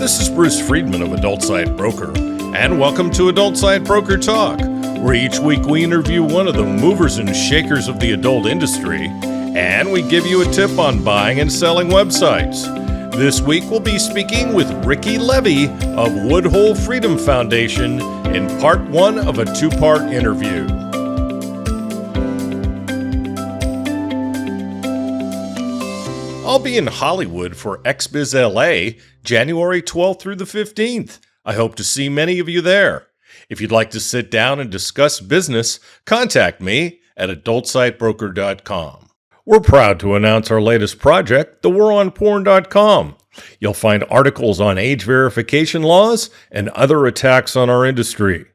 This is Bruce Friedman of Adult Site Broker, and welcome to Adult Site Broker Talk, where each week we interview one of the movers and shakers of the adult industry, and we give you a tip on buying and selling websites. This week we'll be speaking with Ricci Levy of Woodhull Freedom Foundation in part one of a two-part interview. I'll be in Hollywood for XBiz LA, January 12th through the 15th. I hope to see many of you there. If you'd like to sit down and discuss business, contact me at adultsitebroker.com. We're proud to announce our latest project, thewaronporn.com. You'll find articles on age verification laws and other attacks on our industry.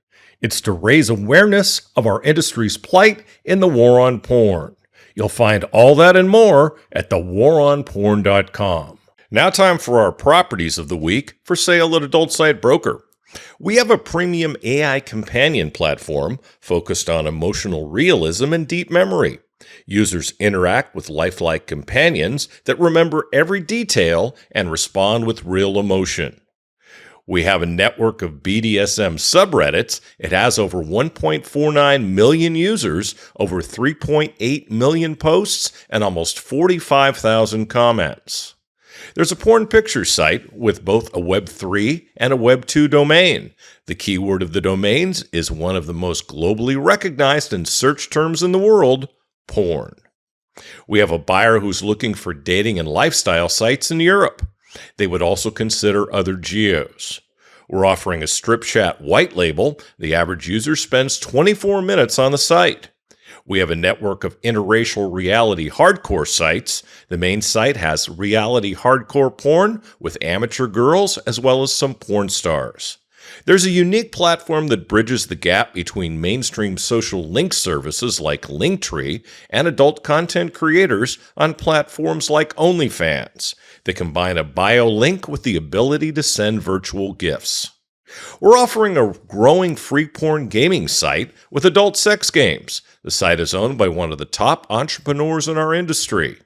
It's to raise awareness of our industry's plight in the war on porn. You'll find all that and more at thewaronporn.com. Now time for our properties of the week for sale at Adult Site Broker. We have a premium AI companion platform focused on emotional realism and deep memory. Users interact with lifelike companions that remember every detail and respond with real emotion. We have a network of BDSM subreddits. It has over 1.49 million users, over 3.8 million posts, and almost 45,000 comments. There's a porn picture site with both a Web3 and a Web2 domain. The keyword of the domains is one of the most globally recognized and searched terms in the world, porn. We have a buyer who's looking for dating and lifestyle sites in Europe. They would also consider other geos. We're offering a strip chat white label. The average user spends 24 minutes on the site. We have a network of interracial reality hardcore sites. The main site has reality hardcore porn with amateur girls as well as some porn stars. There's a unique platform that bridges the gap between mainstream social link services like Linktree and adult content creators on platforms like OnlyFans. They combine a bio link with the ability to send virtual gifts. We're offering a growing free porn gaming site with adult sex games. The site is owned by one of the top entrepreneurs in our industry.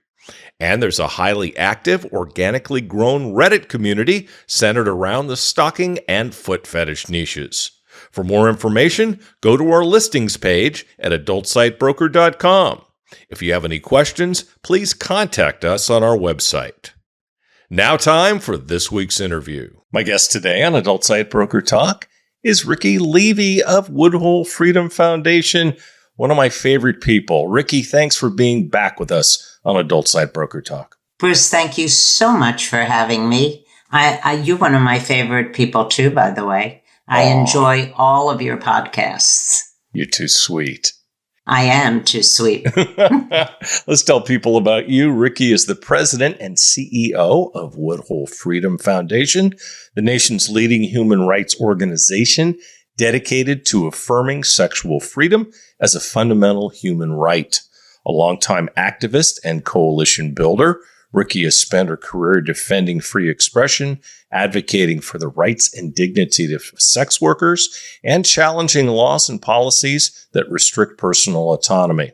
And there's a highly active, organically grown Reddit community centered around the stalking and foot fetish niches. For more information, go to our listings page at adultsitebroker.com. If you have any questions, please contact us on our website. Now time for this week's interview. My guest today on Adult Site Broker Talk is Ricci Levy of Woodhull Freedom Foundation, one of my favorite people. Ricci, thanks for being back with us on Adult Site Broker Talk. Bruce, thank you so much for having me. You're one of my favorite people too, by the way. I enjoy all of your podcasts. You're too sweet. I am too sweet. Let's tell people about you. Ricci is the president and CEO of Woodhull Freedom Foundation, the nation's leading human rights organization dedicated to affirming sexual freedom as a fundamental human right. A longtime activist and coalition builder, Ricci has spent her career defending free expression, advocating for the rights and dignity of sex workers, and challenging laws and policies that restrict personal autonomy.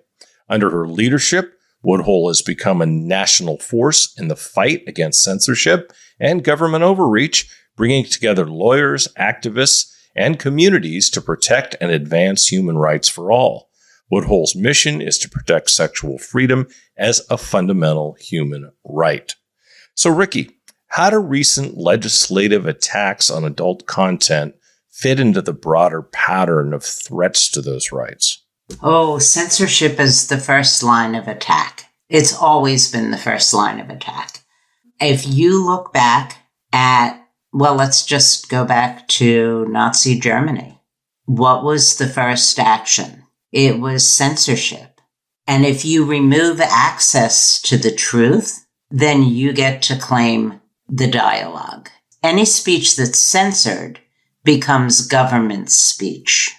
Under her leadership, Woodhull has become a national force in the fight against censorship and government overreach, bringing together lawyers, activists, and communities to protect and advance human rights for all. Woodhull's mission is to protect sexual freedom as a fundamental human right. So, Ricci, how do recent legislative attacks on adult content fit into the broader pattern of threats to those rights? Oh, censorship is the first line of attack. It's always been the first line of attack. If you look back at, well, let's just go back to Nazi Germany. What was the first action? It was censorship. And if you remove access to the truth, then you get to claim the dialogue. Any speech that's censored becomes government speech.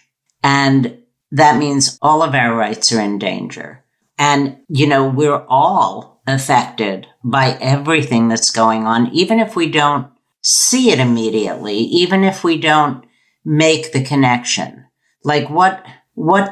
And that means all of our rights are in danger. And, we're all affected by everything that's going on, even if we don't see it immediately, even if we don't make the connection. Like what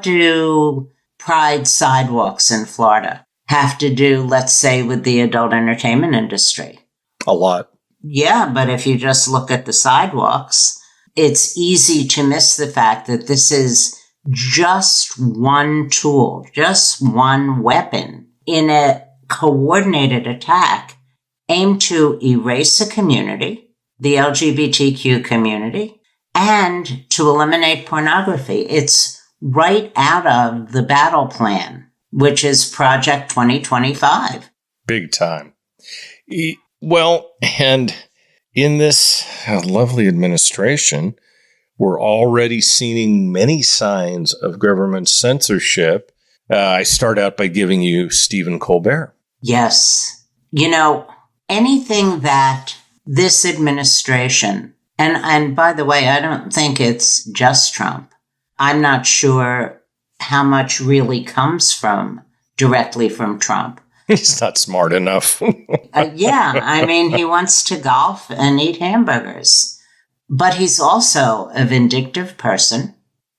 do Pride sidewalks in Florida have to do, let's say, with the adult entertainment industry? A lot. Yeah, but if you just look at the sidewalks, it's easy to miss the fact that this is just one tool, just one weapon in a coordinated attack aimed to erase a community, the LGBTQ community, and to eliminate pornography. It's right out of the battle plan, which is Project 2025. Big time. Well, and in this lovely administration, we're already seeing many signs of government censorship. I start out by giving you Stephen Colbert. Yes. Anything that this administration, and by the way, I don't think it's just Trump. I'm not sure how much really comes directly from Trump. He's not smart enough. He wants to golf and eat hamburgers. But he's also a vindictive person.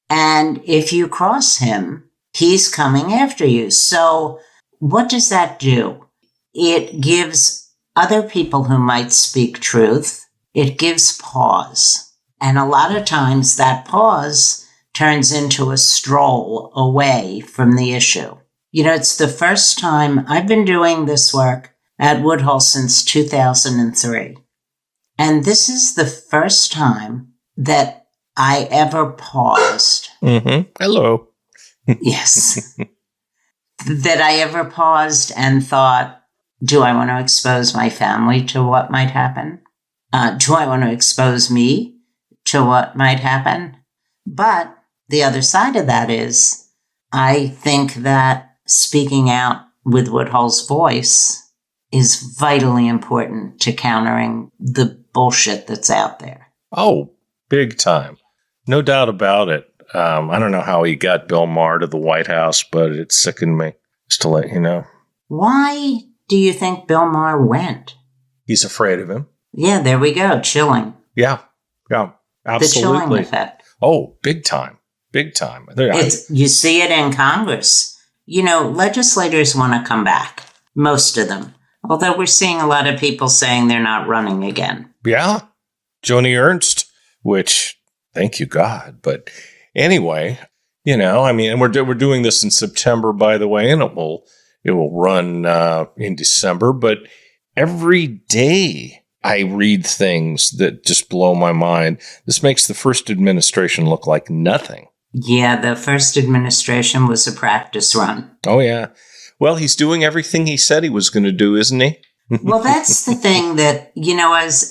And if you cross him, he's coming after you. So what does that do? It gives other people who might speak truth, it gives pause. And a lot of times that pause turns into a stroll away from the issue. It's the first time I've been doing this work at Woodhull since 2003. And this is the first time that I ever paused. Mm-hmm. Hello. Yes. That I ever paused and thought, do I want to expose my family to what might happen? Do I want to expose me to what might happen? But the other side of that is, I think that speaking out with Woodhull's voice is vitally important to countering the bullshit that's out there. Oh, big time. No doubt about it. I don't know how he got Bill Maher to the White House, but it sickened me, just to let you know. Why do you think Bill Maher went? He's afraid of him. Yeah, there we go. Chilling. Yeah, absolutely. The chilling effect. Oh, big time. Big time. You see it in Congress. Legislators want to come back. Most of them. Although we're seeing a lot of people saying they're not running again. Yeah. Joni Ernst, which, thank you, God. But anyway, and we're doing this in September, by the way, and it will run in December. But every day I read things that just blow my mind. This makes the first administration look like nothing. Yeah, the first administration was a practice run. Oh, yeah. Well, he's doing everything he said he was going to do, isn't he? Well, that's the thing that,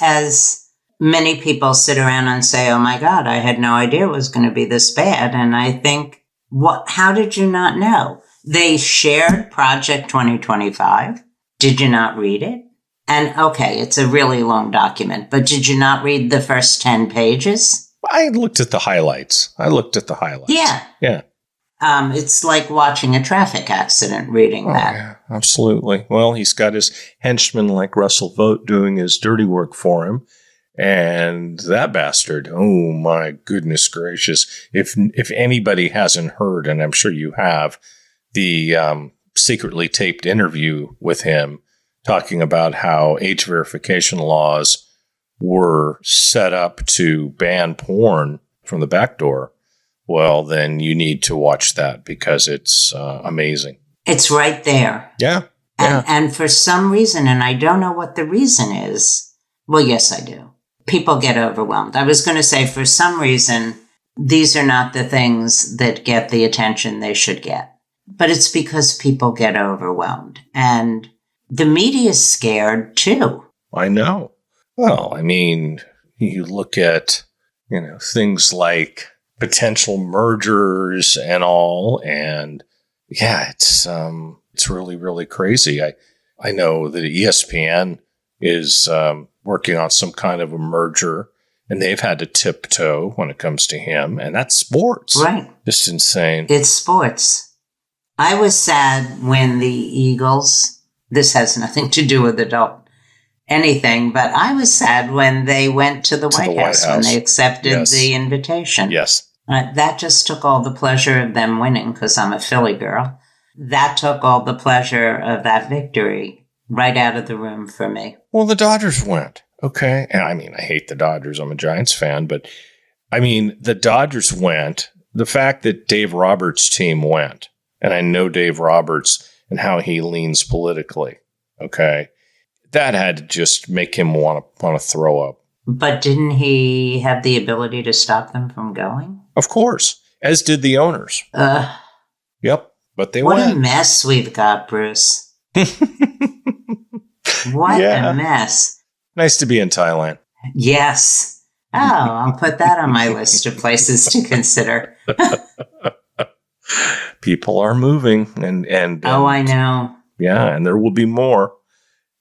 as many people sit around and say, oh, my God, I had no idea it was going to be this bad. And I think, how did you not know? They shared Project 2025. Did you not read it? And, okay, it's a really long document, but did you not read the first 10 pages? I looked at the highlights. Yeah. It's like watching a traffic accident, reading that. Yeah, absolutely. Well, he's got his henchmen like Russell Vogt doing his dirty work for him. And that bastard, oh my goodness gracious. If anybody hasn't heard, and I'm sure you have, the secretly taped interview with him talking about how age verification laws were set up to ban porn from the back door, well, then you need to watch that because it's amazing. It's right there. Yeah. And for some reason, and I don't know what the reason is, well, yes, I do. People get overwhelmed. I was going to say, for some reason, these are not the things that get the attention they should get. But it's because people get overwhelmed. And the media is scared, too. I know. Well, you look at, things like potential mergers and all, and yeah, it's really, really crazy. I know that ESPN is working on some kind of a merger, and they've had to tiptoe when it comes to him, and that's sports. Right. Just insane. It's sports. I was sad when the Eagles, this has nothing to do with anything, but I was sad when they went to the White House, when they accepted the invitation. Yes. That just took all the pleasure of them winning, because I'm a Philly girl. That took all the pleasure of that victory right out of the room for me. Well, the Dodgers went. Okay. And I mean, I hate the Dodgers. I'm a Giants fan, but I mean, the Dodgers went. The fact that Dave Roberts' team went, and I know Dave Roberts and how he leans politically. Okay. That had to just make him want to throw up. But didn't he have the ability to stop them from going? Of course. As did the owners. Yep. But they went. What a went. mess we've got, Bruce. What a mess. Nice to be in Thailand. Yes. Oh, I'll put that on my list of places to consider. People are moving and I know. Yeah, and there will be more.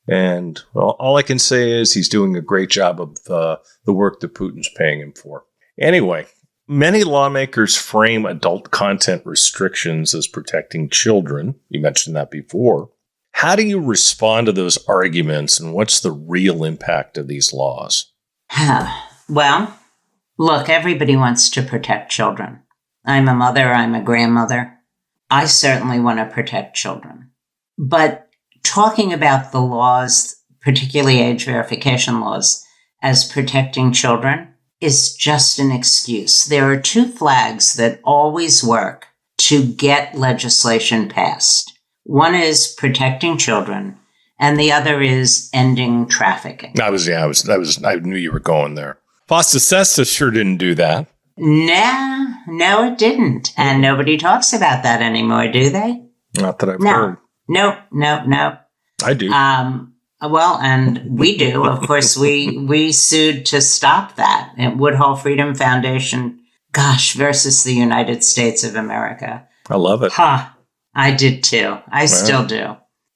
And well, all I can say is he's doing a great job of the work that Putin's paying him for. Anyway, many lawmakers frame adult content restrictions as protecting children. You mentioned that before. How do you respond to those arguments, and what's the real impact of these laws? Well, look, everybody wants to protect children. I'm a mother, I'm a grandmother. I certainly want to protect children. But talking about the laws, particularly age verification laws, as protecting children is just an excuse. There are two flags that always work to get legislation passed. One is protecting children, and the other is ending trafficking. I knew you were going there. Fosta Sesta sure didn't do that. No, it didn't. And nobody talks about that anymore, do they? Not that I've heard. No. I do. Well, and we do. Of course, we sued to stop that at Woodhull Freedom Foundation, versus the United States of America. I love it. I did too. I still do.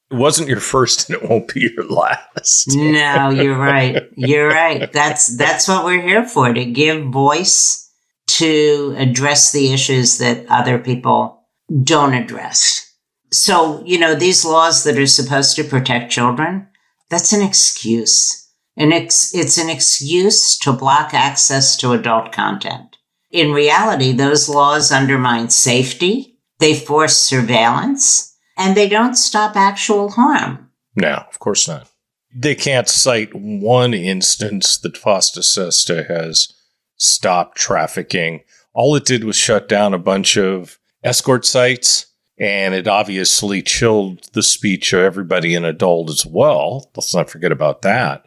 It wasn't your first and it won't be your last. No, you're right. You're right. That's what we're here for, to give voice, to address the issues that other people don't address. So, these laws that are supposed to protect children, that's an excuse. And it's an excuse to block access to adult content. In reality, those laws undermine safety. They force surveillance, and they don't stop actual harm. No, of course not. They can't cite one instance that Fosta Sesta has stopped trafficking. All it did was shut down a bunch of escort sites, and it obviously chilled the speech of everybody in adult as well. Let's not forget about that.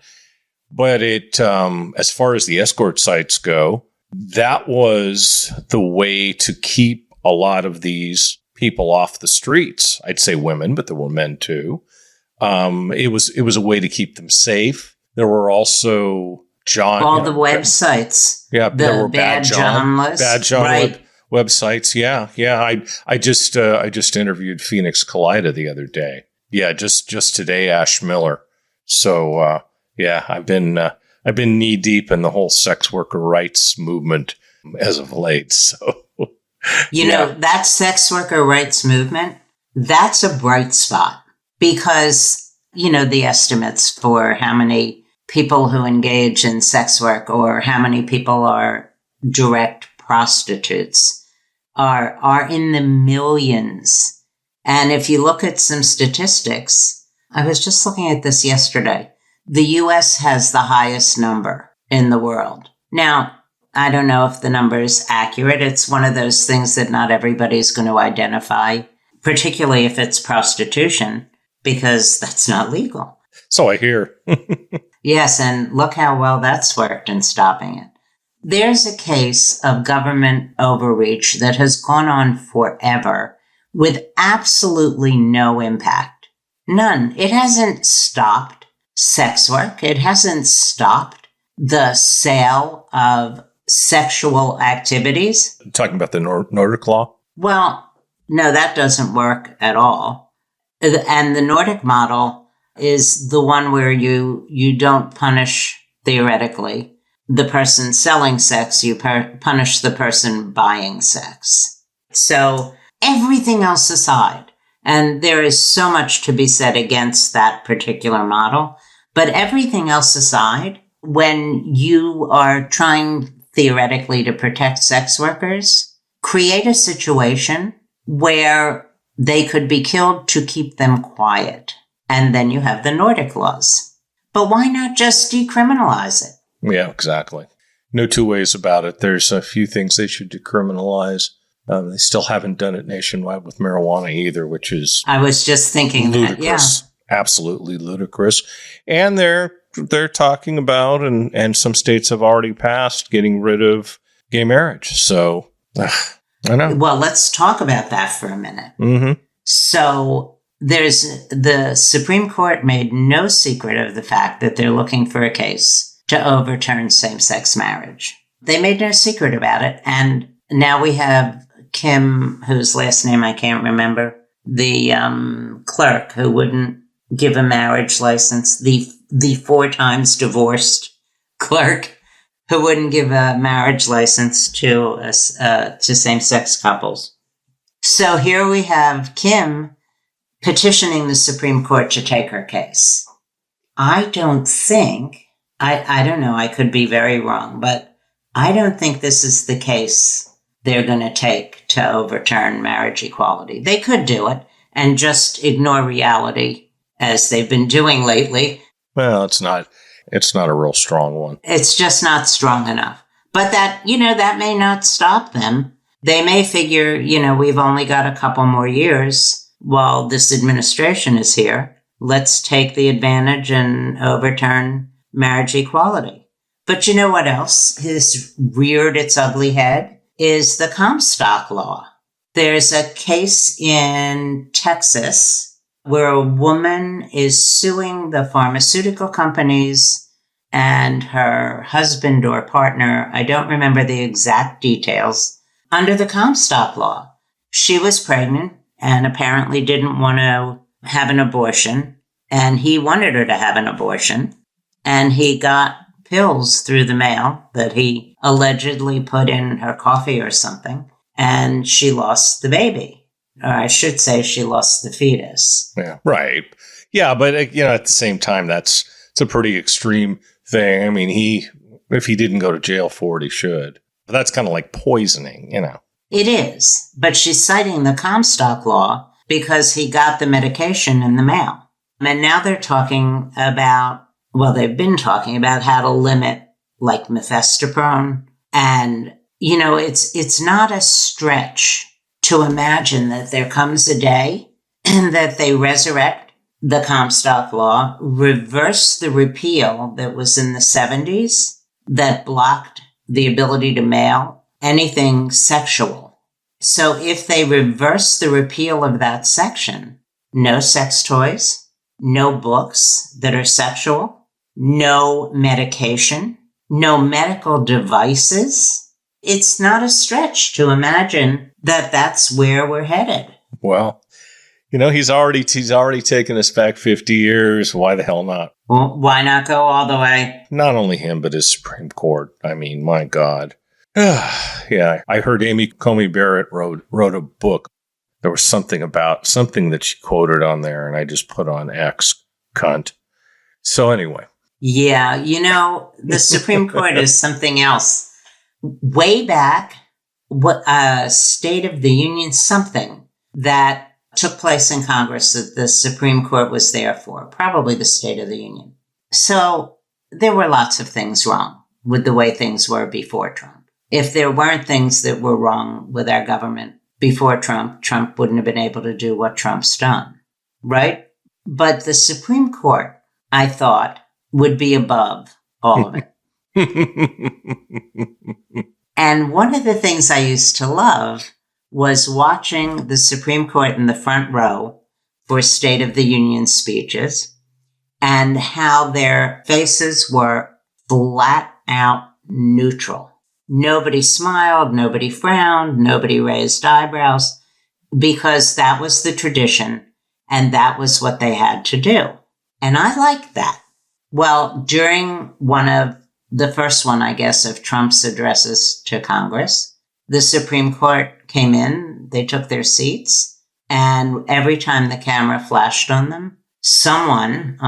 But it, as far as the escort sites go, that was the way to keep a lot of these people off the streets. I'd say women, but there were men too. It was a way to keep them safe. There were also the websites. Yeah, there were bad John right. Websites. Yeah. I just interviewed Phoenix Kalida the other day. Yeah, just today, Ash Miller. So I've been knee deep in the whole sex worker rights movement as of late. So. That sex worker rights movement, that's a bright spot because, the estimates for how many people who engage in sex work or how many people are direct prostitutes are in the millions. And if you look at some statistics, I was just looking at this yesterday, the U.S. has the highest number in the world. Now, I don't know if the number is accurate. It's one of those things that not everybody's going to identify, particularly if it's prostitution, because that's not legal. So I hear. Yes, and look how well that's worked in stopping it. There's a case of government overreach that has gone on forever with absolutely no impact. None. It hasn't stopped sex work. It hasn't stopped the sale of sexual activities. Talking about the Nordic law? Well, no, that doesn't work at all. And the Nordic model is the one where you don't punish, theoretically, the person selling sex. You punish the person buying sex. So everything else aside, and there is so much to be said against that particular model, but everything else aside, when you are trying theoretically to protect sex workers, create a situation where they could be killed to keep them quiet. And then you have the Nordic laws. But why not just decriminalize it? Yeah, exactly. No two ways about it. There's a few things they should decriminalize. They still haven't done it nationwide with marijuana either, which is I was just thinking ludicrous. that, Absolutely ludicrous. And they're talking about, and some states have already passed, getting rid of gay marriage. So, I know. Well, let's talk about that for a minute. Mm-hmm. So the Supreme Court made no secret of the fact that they're looking for a case to overturn same-sex marriage. They made no secret about it. And now we have Kim, whose last name I can't remember, the clerk who wouldn't give a marriage license, the 4 times divorced clerk who wouldn't give a marriage license to same-sex couples. So here we have Kim petitioning the Supreme Court to take her case. I don't think, I don't know, I could be very wrong, but I don't think this is the case they're going to take to overturn marriage equality. They could do it and just ignore reality as they've been doing lately. Well, it's not a real strong one. It's just not strong enough. But that may not stop them. They may figure, we've only got a couple more years while this administration is here. Let's take the advantage and overturn marriage equality. But you know what else has reared its ugly head? Is the Comstock law. There's a case in Texas where a woman is suing the pharmaceutical companies and her husband or partner, I don't remember the exact details, under the Comstock law. She was pregnant and apparently didn't want to have an abortion, and he wanted her to have an abortion, and he got pills through the mail that he allegedly put in her coffee or something, and she lost the baby. Or I should say she lost the fetus. Yeah, right. Yeah, but at the same time, it's a pretty extreme thing. I mean, if he didn't go to jail for it, he should. But that's kind of like poisoning, It is, but she's citing the Comstock law because he got the medication in the mail. And now they're talking about, they've been talking about how to limit like mifepristone. And, it's not a stretch to imagine that there comes a day that they resurrect the Comstock law, reverse the repeal that was in the 70s that blocked the ability to mail anything sexual. So if they reverse the repeal of that section, no sex toys, no books that are sexual, no medication, no medical devices, it's not a stretch to imagine that that's where we're headed. Well, he's already taken us back 50 years. Why the hell not? Well, why not go all the way? Not only him, but his Supreme Court. I mean, my God. Yeah, I heard Amy Coney Barrett wrote a book. There was something that she quoted on there, and I just put on X, cunt. So anyway. Yeah, the Supreme Court is something else. Way back, State of the Union, something that took place in Congress that the Supreme Court was there for, probably the State of the Union. So there were lots of things wrong with the way things were before Trump. If there weren't things that were wrong with our government before Trump, Trump wouldn't have been able to do what Trump's done, right? But the Supreme Court, I thought, would be above all of it. And one of the things I used to love was watching the Supreme Court in the front row for State of the Union speeches and how their faces were flat out neutral. Nobody smiled, nobody frowned, nobody raised eyebrows, because that was the tradition and that was what they had to do. And I liked that. Well, during the first one, I guess, of Trump's addresses to Congress, the Supreme Court came in, they took their seats, and every time the camera flashed on them, someone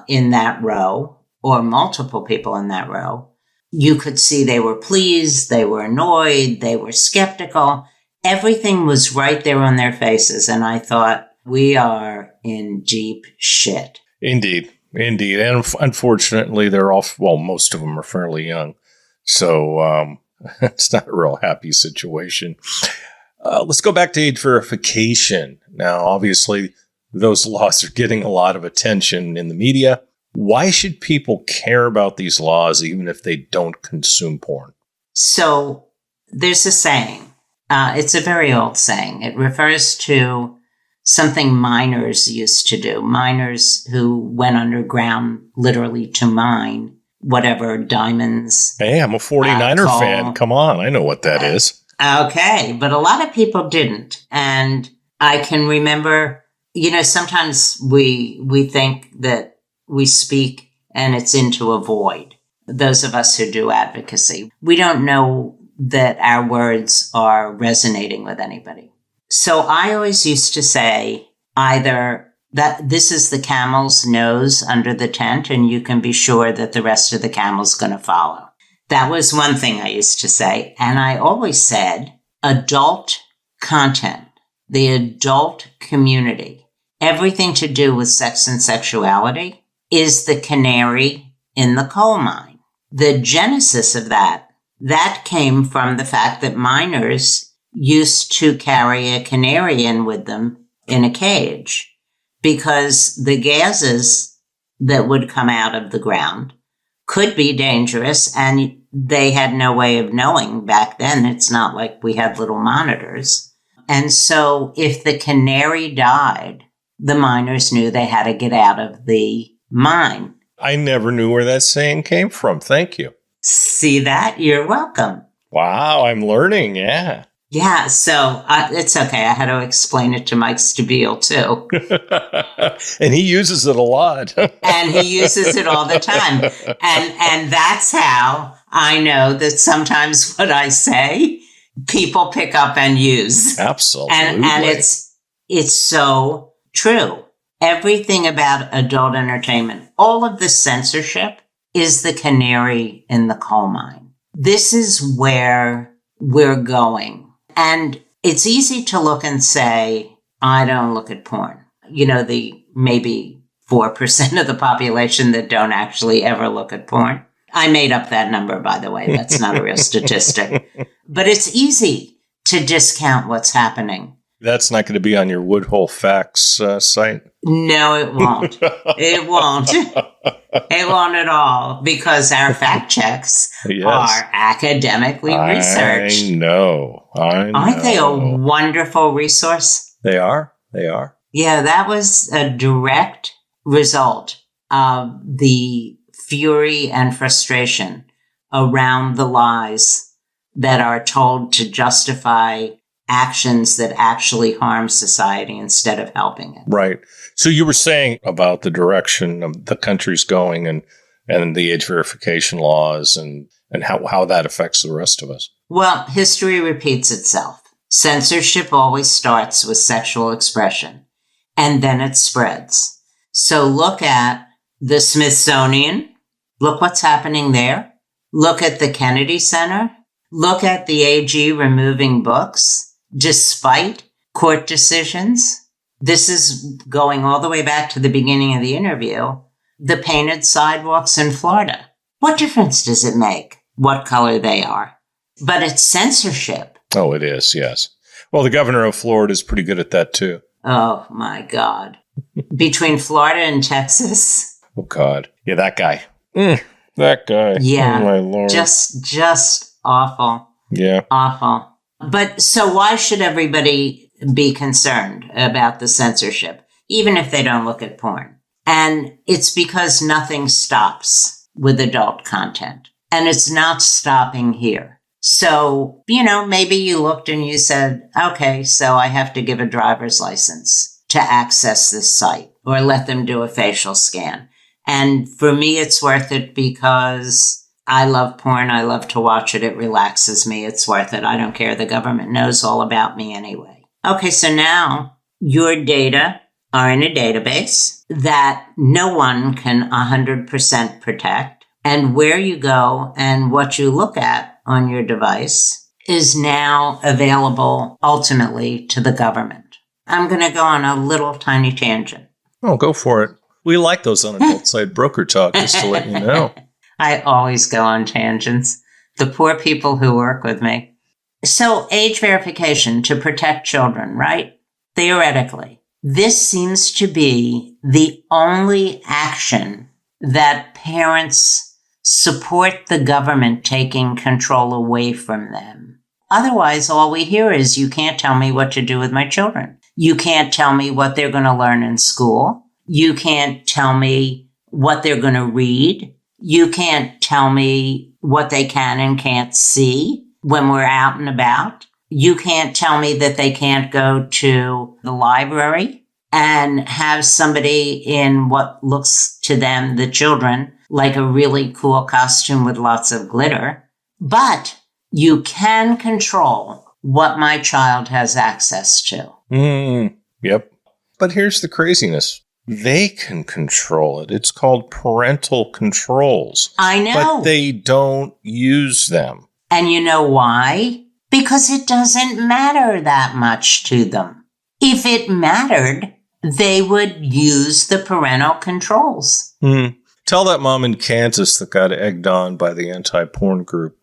in that row, or multiple people in that row, you could see they were pleased, they were annoyed, they were skeptical. Everything was right there on their faces, and I thought, we are in deep shit. Indeed. Indeed. And unfortunately, they're all, well, most of them are fairly young. So it's not a real happy situation. Let's go back to age verification. Now, obviously, those laws are getting a lot of attention in the media. Why should people care about these laws even if they don't consume porn? So there's a saying. It's a very old saying. It refers to something miners used to do. Miners who went underground literally to mine whatever diamonds. Hey, I'm a 49er coal. fan. Come on. I know what that is. Okay. But a lot of people didn't. And I can remember, sometimes we think that we speak and it's into a void. Those of us who do advocacy, we don't know that our words are resonating with anybody. So I always used to say either that this is the camel's nose under the tent and you can be sure that the rest of the camel's going to follow. That was one thing I used to say. And I always said adult content, the adult community, everything to do with sex and sexuality is the canary in the coal mine. The genesis of that came from the fact that miners used to carry a canary in with them in a cage because the gases that would come out of the ground could be dangerous and they had no way of knowing back then. It's not like we had little monitors. And so if the canary died, the miners knew they had to get out of the mine. I never knew where that saying came from. Thank you. See that? You're welcome. Wow, I'm learning. Yeah. Yeah, so it's okay. I had to explain it to Mike Stabile, too. And he uses it a lot. And he uses it all the time. And that's how I know that sometimes what I say, people pick up and use. Absolutely. And it's so true. Everything about adult entertainment, all of the censorship is the canary in the coal mine. This is where we're going. And it's easy to look and say, I don't look at porn. The maybe 4% of the population that don't actually ever look at porn. I made up that number, by the way. That's not a real statistic. But it's easy to discount what's happening. That's not going to be on your Woodhull Facts site? No, it won't. It won't. It won't at all, because our fact checks are academically researched. I know. Aren't they a wonderful resource? They are. Yeah, that was a direct result of the fury and frustration around the lies that are told to justify actions that actually harm society instead of helping it. Right. So you were saying about the direction of the country's going and the age verification laws and how that affects the rest of us. Well, history repeats itself. Censorship always starts with sexual expression, and then it spreads. So look at the Smithsonian. Look what's happening there. Look at the Kennedy Center. Look at the AG removing books. Despite court decisions, this is going all the way back to the beginning of the interview, the painted sidewalks in Florida. What difference does it make what color they are? But it's censorship. Oh, it is, yes. Well, the governor of Florida is pretty good at that, too. Oh, my God. Between Florida and Texas. Oh, God. Yeah, that guy. That guy. Yeah. Oh, my Lord. Just awful. Yeah. Awful. But so why should everybody be concerned about the censorship, even if they don't look at porn? And it's because nothing stops with adult content. And it's not stopping here. So, maybe you looked and you said, okay, so I have to give a driver's license to access this site or let them do a facial scan. And for me, it's worth it because I love porn. I love to watch it. It relaxes me. It's worth it. I don't care. The government knows all about me anyway. Okay, so now your data are in a database that no one can 100% protect. And where you go and what you look at on your device is now available ultimately to the government. I'm going to go on a little tiny tangent. Oh, go for it. We like those on adult side broker talk, just to let you know. I always go on tangents. The poor people who work with me. So age verification to protect children, right? Theoretically, this seems to be the only action that parents support the government taking control away from them. Otherwise, all we hear is, you can't tell me what to do with my children. You can't tell me what they're going to learn in school. You can't tell me what they're going to read. You can't tell me what they can and can't see when we're out and about. You can't tell me that they can't go to the library and have somebody in what looks to them, the children, like a really cool costume with lots of glitter. But you can control what my child has access to. Yep. But here's the craziness. They can control it. It's called parental controls. I know. But they don't use them. And you know why? Because it doesn't matter that much to them. If it mattered, they would use the parental controls. Tell that mom in Kansas that got egged on by the anti-porn group.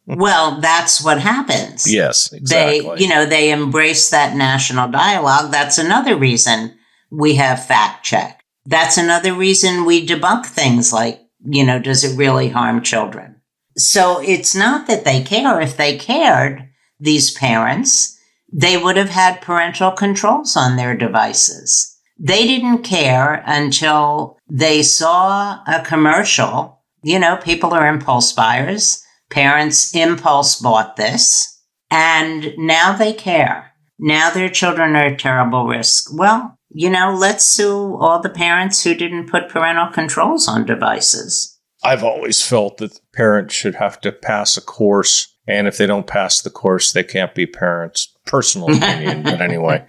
Well, that's what happens. Yes, exactly. They embrace that national dialogue. That's another reason we have fact check. That's another reason we debunk things like, does it really harm children? So it's not that they care. If they cared, these parents, they would have had parental controls on their devices. They didn't care until they saw a commercial. People are impulse buyers. Parents impulse bought this, and now they care. Now their children are at terrible risk. Well, let's sue all the parents who didn't put parental controls on devices. I've always felt that the parents should have to pass a course, and if they don't pass the course, they can't be parents. Personal opinion, but anyway.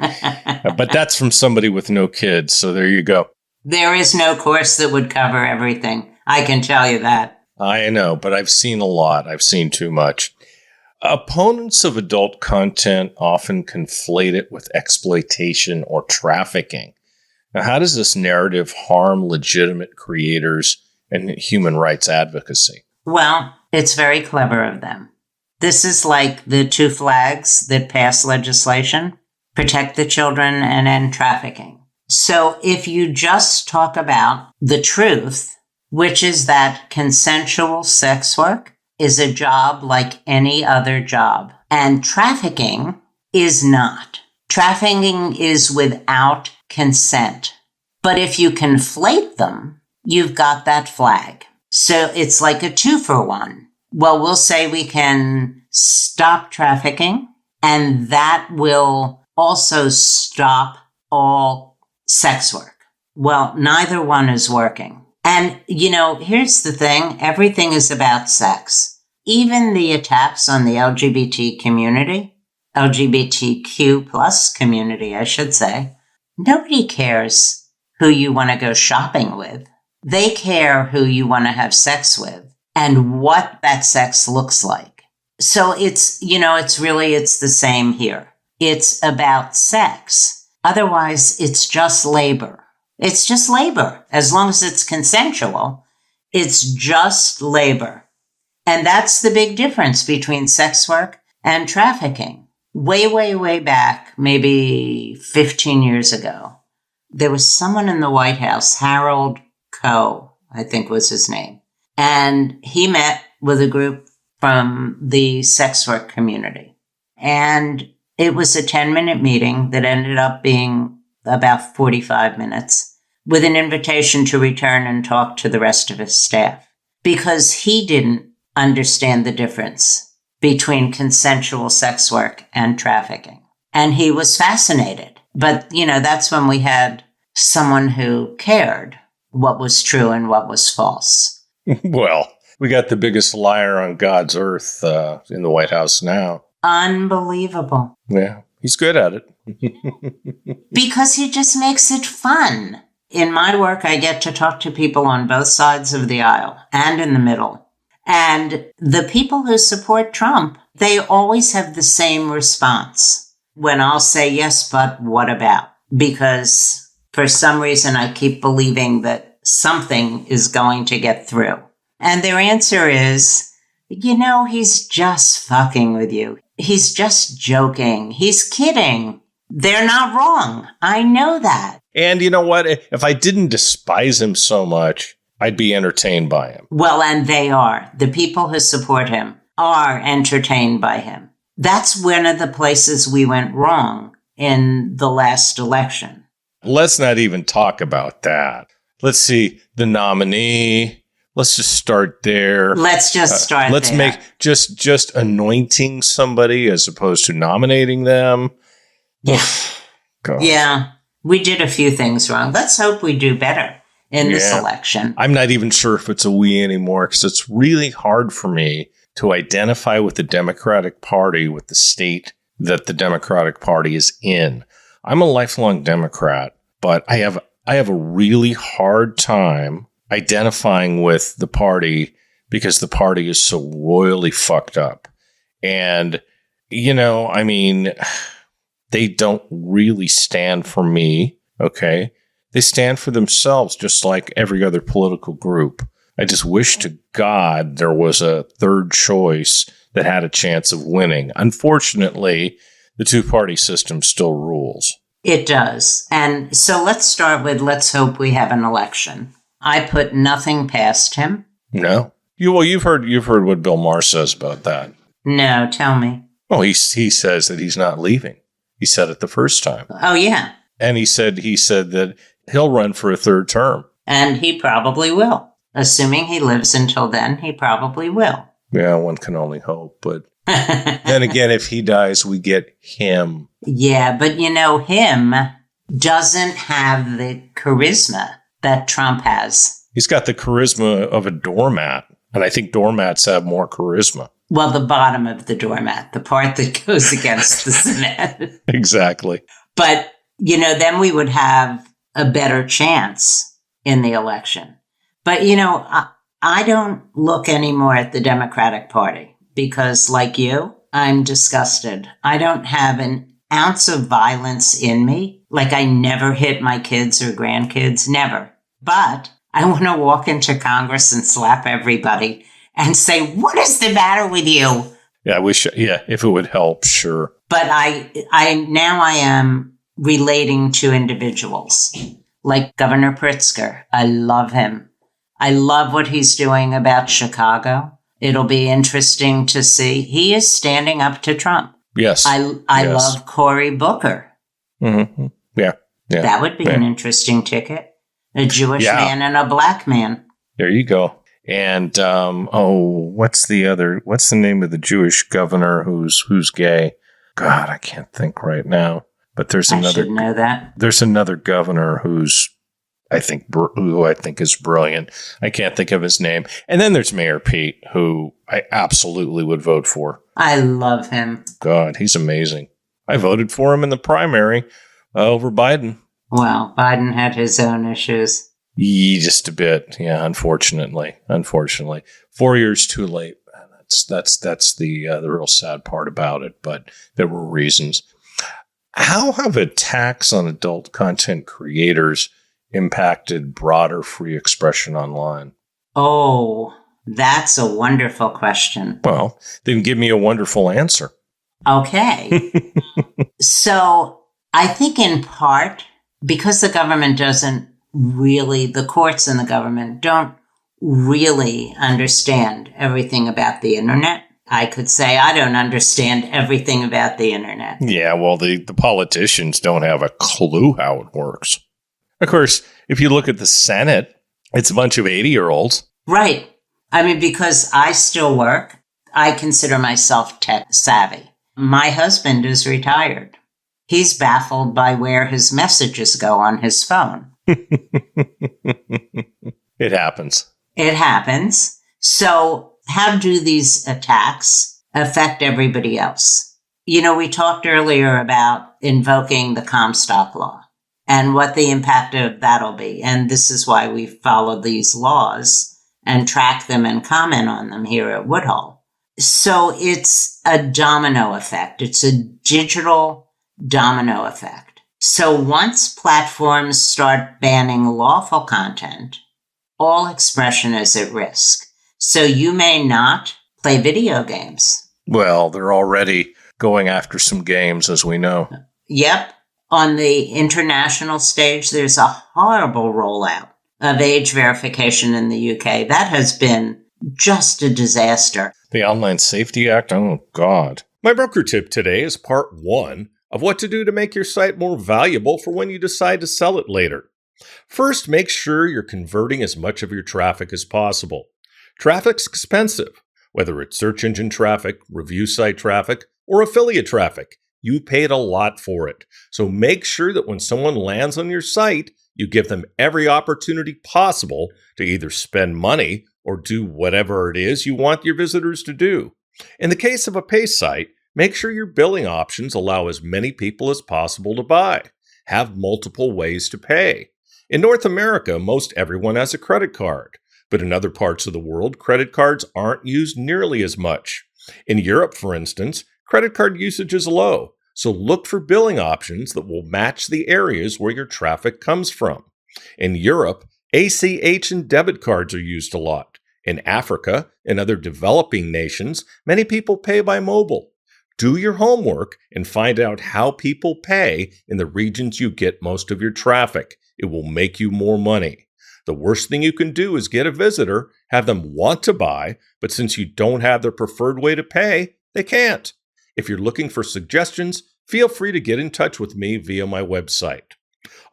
But that's from somebody with no kids, so there you go. There is no course that would cover everything. I can tell you that. I know, but I've seen a lot. I've seen too much. Opponents of adult content often conflate it with exploitation or trafficking. Now, how does this narrative harm legitimate creators and human rights advocacy? Well, it's very clever of them. This is like the two flags that pass legislation: protect the children and end trafficking. So if you just talk about the truth, which is that consensual sex work is a job like any other job, and trafficking is not. Trafficking is without consent. But if you conflate them, you've got that flag. So it's like a 2-for-1. Well, we'll say we can stop trafficking, and that will also stop all sex work. Well, neither one is working. And, here's the thing. Everything is about sex. Even the attacks on the LGBT community, LGBTQ plus community, I should say, nobody cares who you want to go shopping with. They care who you want to have sex with and what that sex looks like. So it's the same here. It's about sex. Otherwise, it's just labor. It's just labor. As long as it's consensual, it's just labor. And that's the big difference between sex work and trafficking. Way, way, way back, maybe 15 years ago, there was someone in the White House, Harold Coe, I think was his name. And he met with a group from the sex work community. And it was a 10-minute meeting that ended up being about 45 minutes with an invitation to return and talk to the rest of his staff, because he didn't understand the difference between consensual sex work and trafficking. And he was fascinated. But, that's when we had someone who cared what was true and what was false. Well, we got the biggest liar on God's earth in the White House now. Unbelievable. Yeah, he's good at it. Because he just makes it fun. In my work, I get to talk to people on both sides of the aisle and in the middle. And the people who support Trump, they always have the same response when I'll say, yes, but what about? Because For some reason, I keep believing that something is going to get through. And their answer is, he's just fucking with you. He's just joking. He's kidding. They're not wrong. I know that. And you know what? If I didn't despise him so much, I'd be entertained by him. Well, and they are. The people who support him are entertained by him. That's one of the places we went wrong in the last election. Let's not even talk about that. Let's see, the nominee. Let's just start there. Let's just start let's there. Make just anointing somebody as opposed to nominating them. Yeah. God. Yeah. We did a few things wrong. Let's hope we do better in this election. I'm not even sure if it's a we anymore because it's really hard for me to identify with the Democratic Party with the state that the Democratic Party is in. I'm a lifelong Democrat, but I have a really hard time identifying with the party because the party is so royally fucked up. And, they don't really stand for me, okay? They stand for themselves just like every other political group. I just wish to God there was a third choice that had a chance of winning. Unfortunately, the two-party system still rules. It does. And so let's start with let's hope we have an election. I put nothing past him. No. You've heard what Bill Maher says about that. No, tell me. Well, he says that he's not leaving. He said it the first time. Oh, yeah. And he said that he'll run for a third term. And he probably will. Assuming he lives until then, he probably will. Yeah, one can only hope. But then again, if he dies, we get him. Yeah, but him doesn't have the charisma that Trump has. He's got the charisma of a doormat. And I think doormats have more charisma. Well, the bottom of the doormat, the part that goes against the cement. Exactly. But, then we would have a better chance in the election. But, I don't look anymore at the Democratic Party because, like you, I'm disgusted. I don't have an ounce of violence in me. Like I never hit my kids or grandkids, never. But I want to walk into Congress and slap everybody and say, what is the matter with you? Yeah, if it would help, sure. But I now am relating to individuals like Governor Pritzker. I love him. I love what he's doing about Chicago. It'll be interesting to see. He is standing up to Trump. Yes. I yes. love Cory Booker. Mm-hmm. Yeah. That would be an interesting ticket. A Jewish man and a black man. There you go. And, what's the name of the Jewish governor who's gay? God, I can't think right now. But there's another. I should know that. There's another governor who I think is brilliant. I can't think of his name. And then there's Mayor Pete, who I absolutely would vote for. I love him. God, he's amazing. I voted for him in the primary over Biden. Well, Biden had his own issues. Just a bit, yeah. Unfortunately, 4 years too late. That's the real sad part about it. But there were reasons. How have attacks on adult content creators impacted broader free expression online? Oh, that's a wonderful question. Well, then give me a wonderful answer. Okay. So I think in part because the government the courts and the government don't really understand everything about the internet. I could say I don't understand everything about the internet. Yeah, well, the politicians don't have a clue how it works. Of course, if you look at the Senate, it's a bunch of 80-year-olds. Right. I mean, because I still work, I consider myself tech savvy. My husband is retired. He's baffled by where his messages go on his phone. It happens. It happens. So how do these attacks affect everybody else? We talked earlier about invoking the Comstock law and what the impact of that'll be. And this is why we follow these laws and track them and comment on them here at Woodhull. So it's a domino effect. It's a digital domino effect. So once platforms start banning lawful content, all expression is at risk. So you may not play video games. Well, they're already going after some games, as we know. Yep. On the international stage, there's a horrible rollout of age verification in the UK. That has been just a disaster. The Online Safety Act? Oh, God. My broker tip today is part 1 of what to do to make your site more valuable for when you decide to sell it later. First, make sure you're converting as much of your traffic as possible. Traffic's expensive, whether it's search engine traffic, review site traffic, or affiliate traffic. You paid a lot for it. So make sure that when someone lands on your site, you give them every opportunity possible to either spend money or do whatever it is you want your visitors to do. In the case of a pay site, make sure your billing options allow as many people as possible to buy. Have multiple ways to pay. In North America, most everyone has a credit card, but in other parts of the world, credit cards aren't used nearly as much. In Europe, for instance, credit card usage is low, so look for billing options that will match the areas where your traffic comes from. In Europe, ACH and debit cards are used a lot. In Africa and other developing nations, many people pay by mobile. Do your homework and find out how people pay in the regions you get most of your traffic. It will make you more money. The worst thing you can do is get a visitor, have them want to buy, but since you don't have their preferred way to pay, they can't. If you're looking for suggestions, feel free to get in touch with me via my website.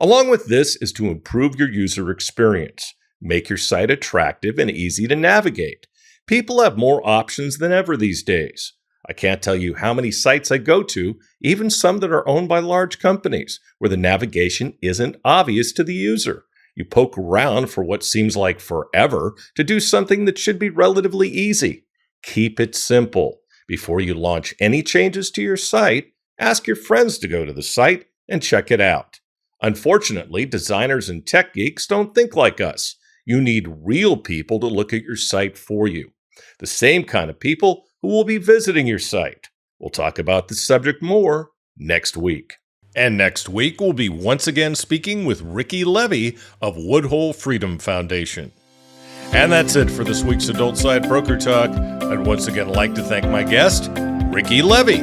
Along with this is to improve your user experience. Make your site attractive and easy to navigate. People have more options than ever these days. I can't tell you how many sites I go to, even some that are owned by large companies, where the navigation isn't obvious to the user. You poke around for what seems like forever to do something that should be relatively easy. Keep it simple. Before you launch any changes to your site, ask your friends to go to the site and check it out. Unfortunately, designers and tech geeks don't think like us. You need real people to look at your site for you. The same kind of people who will be visiting your site. We'll talk about this subject more next week. And next week, we'll be once again speaking with Ricci Levy of Woodhull Freedom Foundation. And that's it for this week's Adult Side Broker Talk. I'd once again like to thank my guest, Ricci Levy.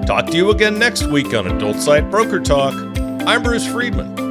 Talk to you again next week on Adult Side Broker Talk. I'm Bruce Friedman.